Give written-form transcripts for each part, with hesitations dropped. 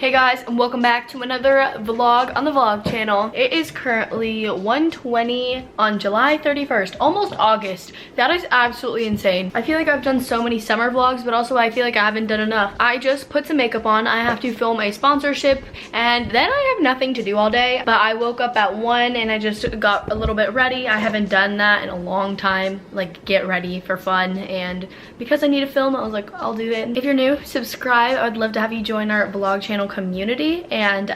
Hey guys, and welcome back to another vlog on the vlog channel. It is currently 1:20 on July 31st, almost August. That is absolutely insane. I feel like I've done so many summer vlogs, but also I feel like I haven't done enough. I just put some makeup on. I have to film a sponsorship, and then I have nothing to do all day. But I woke up at 1 and I just got a little bit ready. I haven't done that in a long time, like get ready for fun. And because I need to film, I was like, I'll do it. If you're new, subscribe. I would love to have you join our vlog channel community, and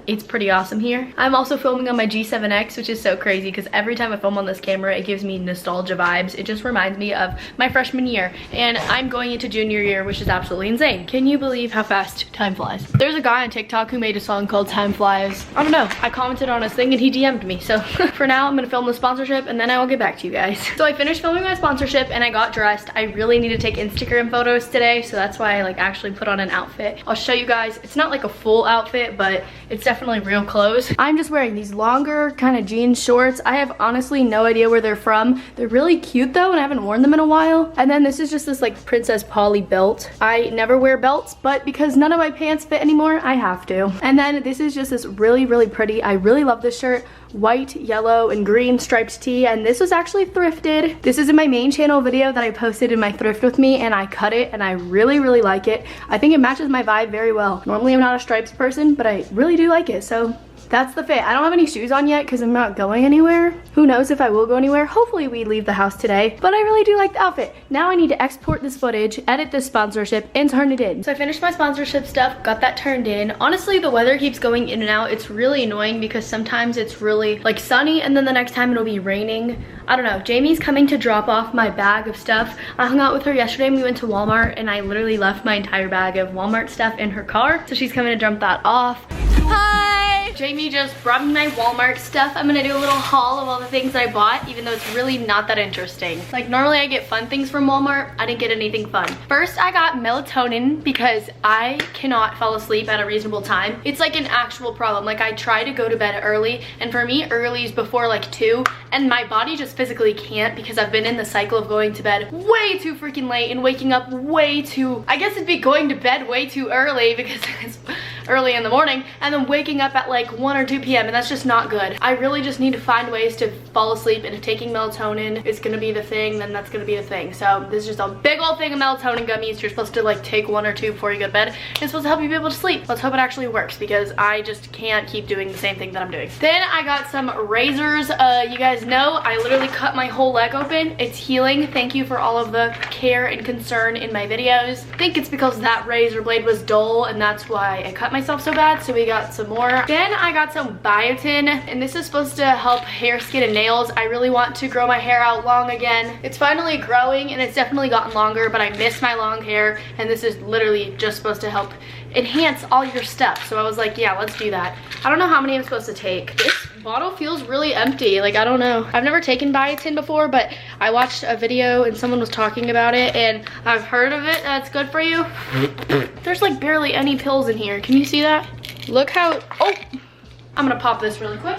it's pretty awesome here. I'm also filming on my G7X, which is so crazy because every time I film on this camera, it gives me nostalgia vibes. It just reminds me of my freshman year, and I'm going into junior year, which is absolutely insane. Can you believe how fast time flies? There's a guy on TikTok who made a song called Time Flies. I don't know, I commented on his thing and he DM'd me, so for now I'm gonna film the sponsorship and then I will get back to you guys. So I finished filming my sponsorship and I got dressed. I really need to take Instagram photos today, so that's why I like actually put on an outfit. I'll show you guys. It's not like a full outfit, but it's definitely real clothes. I'm just wearing these longer kind of jean shorts. I have honestly no idea where they're from. They're really cute though, and I haven't worn them in a while. And then this is just this like Princess Polly belt. I never wear belts, but because none of my pants fit anymore, I have to. And then this is just this really pretty, I really love this shirt, white, yellow, and green striped tee, and this was actually thrifted. This is in my main channel video that I posted in my thrift with me, and I cut it and I really like it. I think it matches my vibe very well. Normally I'm not a stripes person, but I really do like it, so that's the fit. I don't have any shoes on yet because I'm not going anywhere. Who knows if I will go anywhere. Hopefully we leave the house today, but I really do like the outfit. Now I need to export this footage, edit this sponsorship, and turn it in. So I finished my sponsorship stuff, got that turned in. Honestly, the weather keeps going in and out. It's really annoying because sometimes it's really like sunny and then the next time it'll be raining. I don't know. Jamie's coming to drop off my bag of stuff. I hung out with her yesterday and we went to Walmart, and I literally left my entire bag of Walmart stuff in her car. So she's coming to dump that off. Hi! Jamie just brought me my Walmart stuff. I'm gonna do a little haul of all the things I bought, even though it's really not that interesting. Like normally I get fun things from Walmart. I didn't get anything fun. First, I got melatonin because I cannot fall asleep at a reasonable time. It's like an actual problem. Like I try to go to bed early, and for me early is before like 2, and my body just physically can't because I've been in the cycle of going to bed way too freaking late and waking up way too, I guess it'd be going to bed way too early because it's early in the morning, and then waking up at like 1 or 2 p.m. and that's just not good. I really just need to find ways to fall asleep, and if taking melatonin is gonna be the thing, then that's gonna be the thing. So this is just a big old thing of melatonin gummies. You're supposed to like take 1 or 2 before you go to bed. It's supposed to help you be able to sleep. Let's hope it actually works because I just can't keep doing the same thing that I'm doing. Then I got some razors. You guys know I literally cut my whole leg open. It's healing. Thank you for all of the care and concern in my videos. I think it's because that razor blade was dull and that's why I cut myself so bad, so we got some more. Then I got some biotin, and this is supposed to help hair, skin, and nails. I really want to grow my hair out long again. It's finally growing and it's definitely gotten longer, but I miss my long hair, and this is literally just supposed to help enhance all your stuff. So I was like, yeah, let's do that. I don't know how many I'm supposed to take. This bottle feels really empty. Like, I don't know. I've never taken biotin before, but I watched a video and someone was talking about it, and I've heard of it. That's good for you. There's like barely any pills in here. Can you see that? Look how, oh, I'm gonna pop this really quick.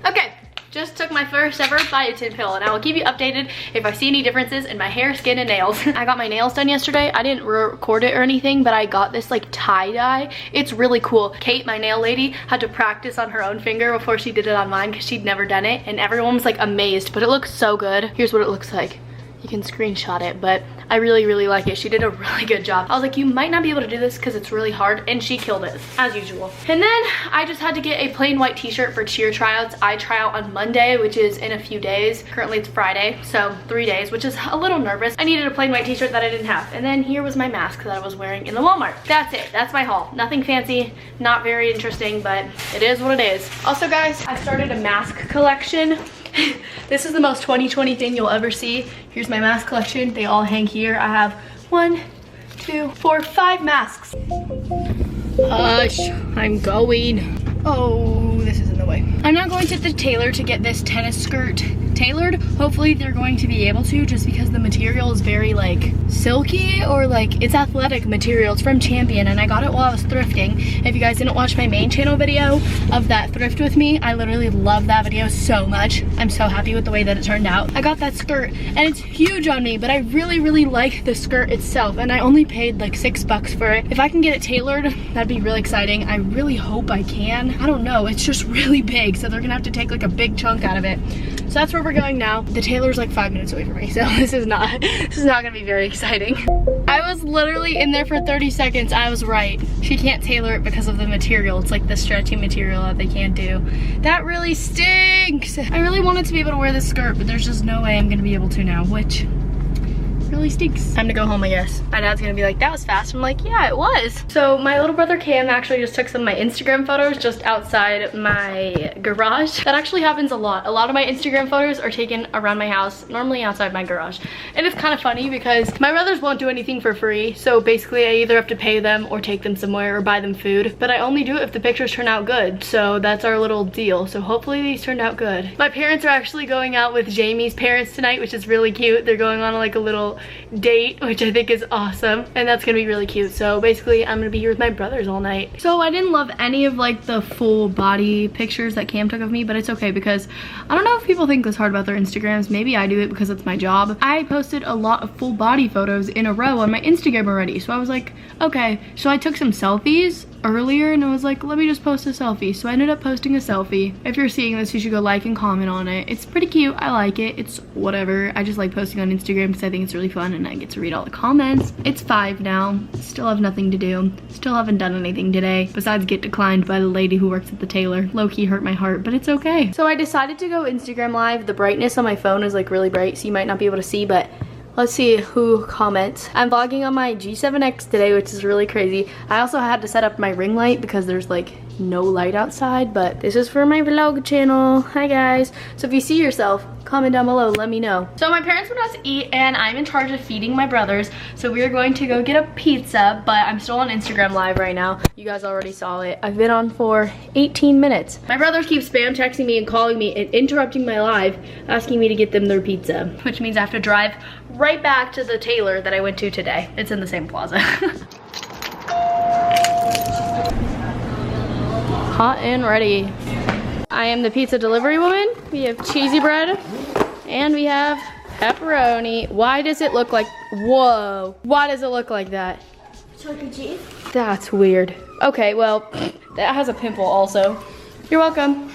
Okay. Just took my first ever biotin pill, and I will keep you updated if I see any differences in my hair, skin, and nails. I got my nails done yesterday. I didn't record it or anything, but I got this like tie-dye. It's really cool. Kate, my nail lady, had to practice on her own finger before she did it on mine because she'd never done it, and everyone was like amazed, but it looks so good. Here's what it looks like. You can screenshot it, but I really like it. She did a really good job. I was like, you might not be able to do this because it's really hard, and she killed it as usual. And then I just had to get a plain white t-shirt for cheer tryouts. I try out on Monday, which is in a few days. Currently it's Friday, so 3 days, which is a little nervous. I needed a plain white t-shirt that I didn't have, and then here was my mask that I was wearing in the Walmart. That's it. That's my haul. Nothing fancy, not very interesting, but it is what it is. Also guys, I started a mask collection. This is the most 2020 thing you'll ever see. Here's my mask collection. They all hang here. I have 1, 2, 4, 5 masks. Hush, I'm going. Oh, this is in the way. I'm now going to the tailor to get this tennis skirt tailored. Hopefully they're going to be able to, just because the material is very like silky, or like it's athletic material. It's from Champion and I got it while I was thrifting. If you guys didn't watch my main channel video of that thrift with me, I literally love that video so much. I'm so happy with the way that it turned out. I got that skirt and it's huge on me, but I really like the skirt itself, and I only paid like $6 for it. If I can get it tailored, that'd be really exciting. I really hope I can. I don't know, it's just really big, so they're gonna have to take like a big chunk out of it. So that's where we're going now. The tailor's like 5 minutes away from me, so this is not gonna be very exciting. I was literally in there for 30 seconds. I was right. She can't tailor it because of the material. It's like the stretchy material that they can't do. That really stinks. I really wanted to be able to wear this skirt, but there's just no way I'm gonna be able to now, which really stinks. Time to go home, I guess. My dad's gonna be like, that was fast. I'm like, yeah, it was. So my little brother Cam actually just took some of my Instagram photos just outside my garage. That actually happens a lot. A lot of my Instagram photos are taken around my house, normally outside my garage. And it's kind of funny because my brothers won't do anything for free. So basically I either have to pay them or take them somewhere or buy them food. But I only do it if the pictures turn out good. So that's our little deal. So hopefully these turned out good. My parents are actually going out with Jamie's parents tonight, which is really cute. They're going on like a little date, which I think is awesome, and that's gonna be really cute. So basically I'm gonna be here with my brothers all night. So I didn't love any of like the full body pictures that Cam took of me, but it's okay because I don't know if people think this hard about their Instagrams. Maybe I do it because it's my job. I posted a lot of full body photos in a row on my Instagram already, so I was like, okay. So I took some selfies earlier and I was like, let me just post a selfie. So I ended up posting a selfie. If you're seeing this, you should go like and comment on it. It's pretty cute. I like it. It's whatever. I just like posting on Instagram because I think it's really fun and I get to read all the comments. It's 5 now. Still have nothing to do. Still haven't done anything today besides get declined by the lady who works at the tailor. Low-key hurt my heart, but it's okay. So I decided to go Instagram live. The brightness on my phone is like really bright, so you might not be able to see, but let's see who comments. I'm vlogging on my G7X today, which is really crazy. I also had to set up my ring light because there's like no light outside, but this is for my vlog channel. Hi guys. So if you see yourself, comment down below, let me know. So my parents went out to eat and I'm in charge of feeding my brothers. So we are going to go get a pizza, but I'm still on Instagram live right now. You guys already saw it. I've been on for 18 minutes. My brothers keep spam texting me and calling me and interrupting my live, asking me to get them their pizza, which means I have to drive right back to the tailor that I went to today. It's in the same plaza. Hot and ready. I am the pizza delivery woman. We have cheesy bread and we have pepperoni. Why does it look like, whoa, why does it look like that? Chuck E. Cheese. That's weird. Okay, well, that has a pimple also. You're welcome.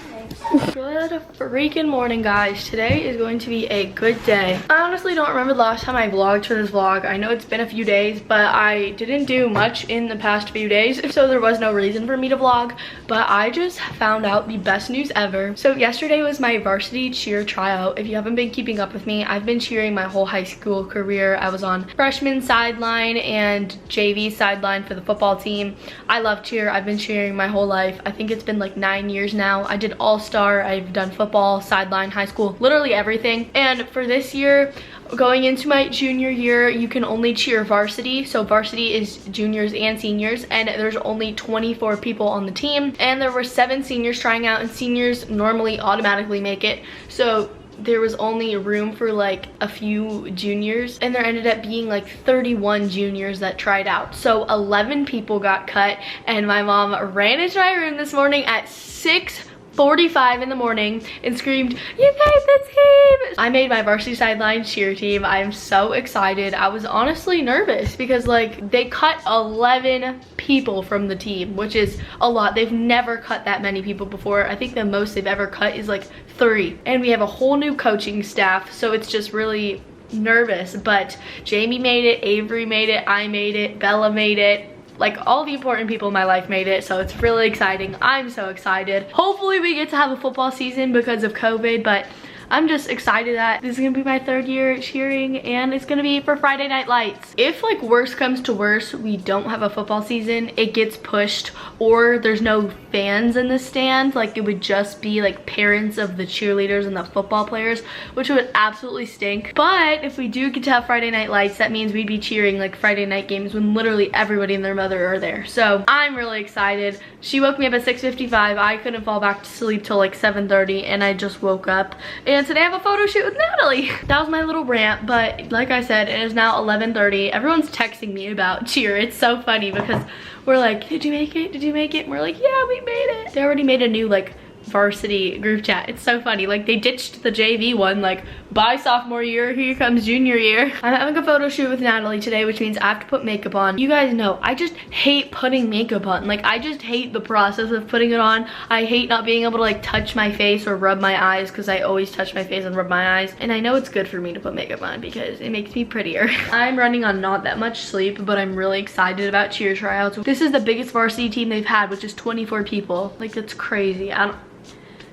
Good freaking morning, guys. Today is going to be a good day. I honestly don't remember the last time I vlogged for this vlog. I know it's been a few days, but I didn't do much in the past few days, so there was no reason for me to vlog. But I just found out the best news ever. So yesterday was my varsity cheer tryout. If you haven't been keeping up with me, I've been cheering my whole high school career. I was on freshman sideline and JV sideline for the football team. I love cheer. I've been cheering my whole life. I think it's been like 9 years now. I did all-star. I've done football, sideline, high school, literally everything. And for this year, going into my junior year, you can only cheer varsity. So varsity is juniors and seniors, and there's only 24 people on the team. And there were 7 seniors trying out, and seniors normally automatically make it. So there was only room for like a few juniors, and there ended up being like 31 juniors that tried out. So 11 people got cut, and my mom ran into my room this morning at 6:45 in the morning and screamed, "You guys, the team!" I made my varsity sideline cheer team. I am so excited. I was honestly nervous because like they cut 11 people from the team, which is a lot. They've never cut that many people before. I think the most they've ever cut is like 3. And we have a whole new coaching staff, so it's just really nervous. But Jamie made it, Avery made it, I made it, Bella made it. Like all the important people in my life made it, so it's really exciting. I'm so excited. Hopefully we get to have a football season because of COVID, but I'm just excited that this is gonna be my 3rd year cheering, and it's gonna be for Friday Night Lights. If like worst comes to worst, we don't have a football season, it gets pushed, or there's no fans in the stand, like it would just be like parents of the cheerleaders and the football players, which would absolutely stink. But if we do get to have Friday Night Lights, that means we'd be cheering like Friday night games when literally everybody and their mother are there. So I'm really excited. She woke me up at 6:55. I couldn't fall back to sleep till like 7:30, and I just woke up. And today I have a photo shoot with Natalie. That was my little rant, but like I said, it is now 11:30. Everyone's texting me about cheer. It's so funny because we're like, did you make it? Did you make it? And we're like, yeah, we made it. They already made a new like varsity group chat. It's so funny. Like they ditched the JV one, like bye sophomore year, here comes junior year. I'm having a photo shoot with Natalie today, which means I have to put makeup on. You guys know I just hate putting makeup on. Like I just hate the process of putting it on. I hate not being able to like touch my face or rub my eyes, because I always touch my face and rub my eyes, and I know it's good for me to put makeup on because it makes me prettier. I'm running on not that much sleep, but I'm really excited about cheer tryouts. This is the biggest varsity team they've had, which is 24 people. Like that's crazy.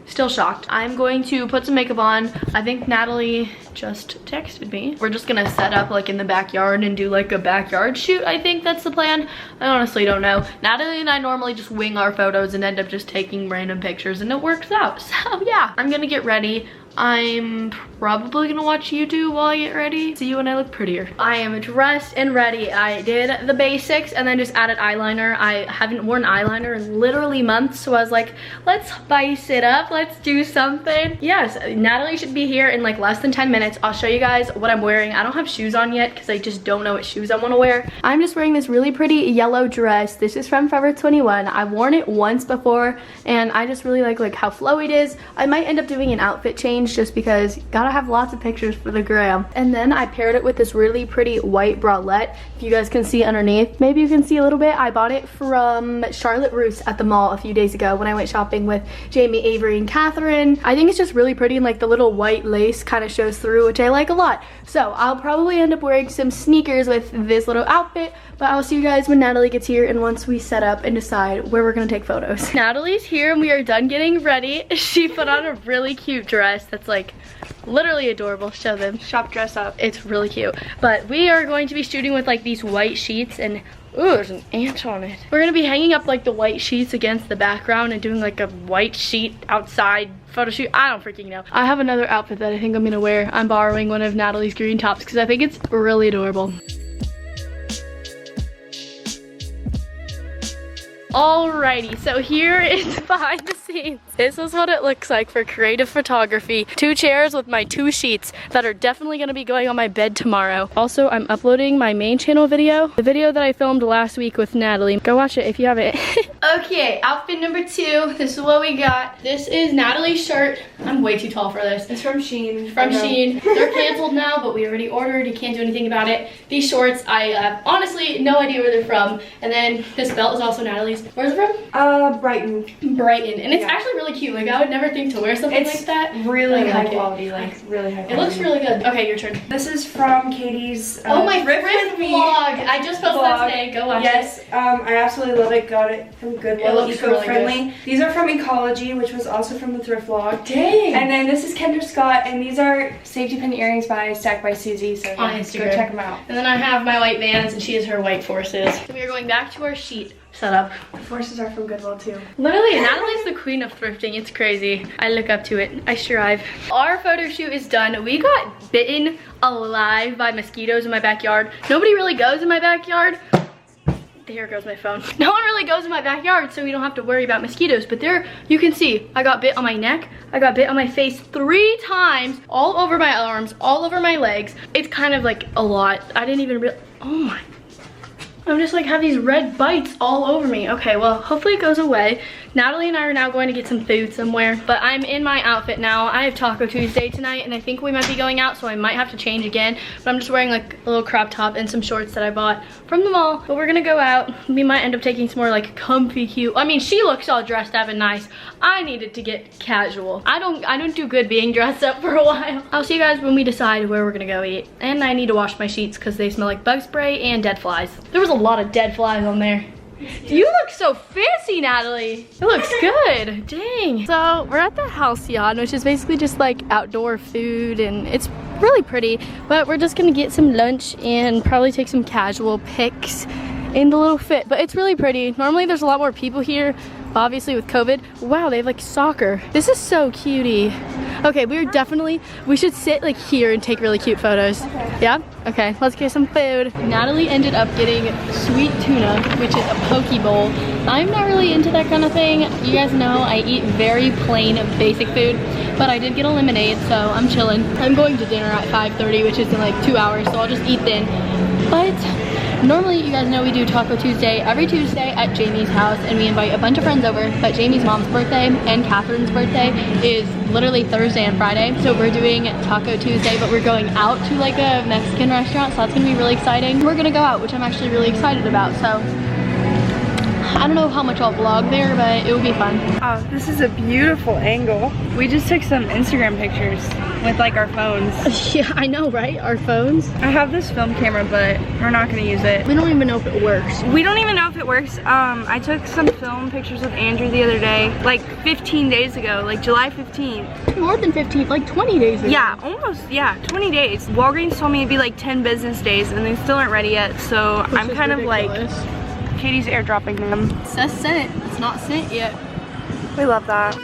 Still shocked. I'm going to put some makeup on. I think Natalie just texted me. We're just gonna set up like in the backyard and do like a backyard shoot. I think that's the plan. I honestly don't know. Natalie and I normally just wing our photos and end up just taking random pictures, and it works out. So yeah, I'm gonna get ready. I'm probably gonna watch YouTube while I get ready. See you when I look prettier. I am dressed and ready. I did the basics and then just added eyeliner. I haven't worn eyeliner in literally months, so I was like, let's spice it up. Let's do something. Yes, Natalie should be here in like less than 10 minutes. I'll show you guys what I'm wearing. I don't have shoes on yet because I just don't know what shoes I want to wear. I'm just wearing this really pretty yellow dress. This is from Forever 21. I've worn it once before and I just really like how flowy it is. I might end up doing an outfit change just because gotta have lots of pictures for the gram. And then I paired it with this really pretty white bralette. If you guys can see underneath, maybe you can see a little bit. I bought it from Charlotte Russe at the mall a few days ago when I went shopping with Jamie, Avery, and Catherine. I think it's just really pretty, and like the little white lace kind of shows through, which I like a lot. So I'll probably end up wearing some sneakers with this little outfit, but I'll see you guys when Natalie gets here and once we set up and decide where we're gonna take photos. Natalie's here and we are done getting ready. She put on a really cute dress that's like literally adorable. Show them. Shop dress up. It's really cute. But we are going to be shooting with like these white sheets, and ooh, there's an ant on it. We're gonna be hanging up like the white sheets against the background and doing like a white sheet outside photo shoot. I don't freaking know. I have another outfit that I think I'm gonna wear. I'm borrowing one of Natalie's green tops because I think it's really adorable. Alrighty, so here is behind the scenes. This is what it looks like for creative photography. 2 chairs with my 2 sheets that are definitely gonna be going on my bed tomorrow. Also, I'm uploading my main channel video, the video that I filmed last week with Natalie. Go watch it if you haven't. Okay, outfit number 2. This is what we got. This is Natalie's shirt. I'm way too tall for this. It's from Shein. From Shein. They're canceled now, but we already ordered. You can't do anything about it. These shorts, I have honestly no idea where they're from. And then this belt is also Natalie's. Where's it from? Brighton. Brighton. And it's actually really cute. Like I would never think to wear something like that. Really high quality, like really high quality. It looks really good. Okay, your turn. This is from Caiti's oh my thrift vlog. I just posted that today. Go watch it. Yes, I absolutely love it. Got it from Goodwill. It looks really good. These are from Ecology, which was also from the thrift vlog. Dang. And then this is Kendra Scott, and these are safety pin earrings by Stacked by Susie. So on Instagram. Go check them out. And then I have my white Vans, and she has her white Forces. So we are going back to our sheet setup. The Forces are from Goodwill too. Literally, Natalie's the queen of thrifting. It's crazy. I look up to it. I strive. Our photo shoot is done. We got bitten alive by mosquitoes in my backyard. Nobody really goes in my backyard. There goes my phone. No one really goes in my backyard, so we don't have to worry about mosquitoes. But there, you can see, I got bit on my neck. I got bit on my face 3 times, all over my arms, all over my legs. It's kind of like a lot. I didn't even realize. Oh my. I'm just like have these red bites all over me. Okay, well, hopefully it goes away. Natalie and I are now going to get some food somewhere, but I'm in my outfit now. I have Taco Tuesday tonight, and I think we might be going out, so I might have to change again, but I'm just wearing like a little crop top and some shorts that I bought from the mall. But we're gonna go out. We might end up taking some more like comfy cute. I mean, she looks all dressed up and nice. I needed to get casual. I don't do good being dressed up for a while. I'll see you guys when we decide where we're gonna go eat. And I need to wash my sheets because they smell like bug spray and dead flies. There was a lot of dead flies on there. You look so fancy, Natalie. It looks good. Dang. So we're at the halcyon, which is basically just like outdoor food, and it's really pretty. But we're just gonna get some lunch and probably take some casual pics in the little fit. But it's really pretty. Normally there's a lot more people here, obviously with COVID. Wow, they have like soccer. This is so cutie. Okay, we should sit like here and take really cute photos. Okay. Yeah? Okay, let's get some food. Natalie ended up getting sweet tuna, which is a poke bowl. I'm not really into that kind of thing. You guys know I eat very plain, basic food, but I did get a lemonade, so I'm chilling. I'm going to dinner at 5:30, which is in like 2 hours, so I'll just eat then. But normally, you guys know we do Taco Tuesday every Tuesday at Jamie's house, and we invite a bunch of friends over, but Jamie's mom's birthday and Catherine's birthday is literally Thursday and Friday, so we're doing Taco Tuesday, but we're going out to like a Mexican restaurant, so that's gonna be really exciting. We're gonna go out, which I'm actually really excited about, so I don't know how much I'll vlog there, but it will be fun. Oh, this is a beautiful angle. We just took some Instagram pictures with like our phones. Yeah, I know, right? Our phones. I have this film camera, but we're not gonna use it. We don't even know if it works. We don't even know if it works. I took some film pictures with Andrew the other day, like 15 days ago, like July 15th. More than 15, like 20 days ago. Yeah, almost, yeah, 20 days. Walgreens told me it'd be like 10 business days, and they still aren't ready yet, so I'm kind of like, Katie's airdropping them. It says sent. It's not sent yet. We love that.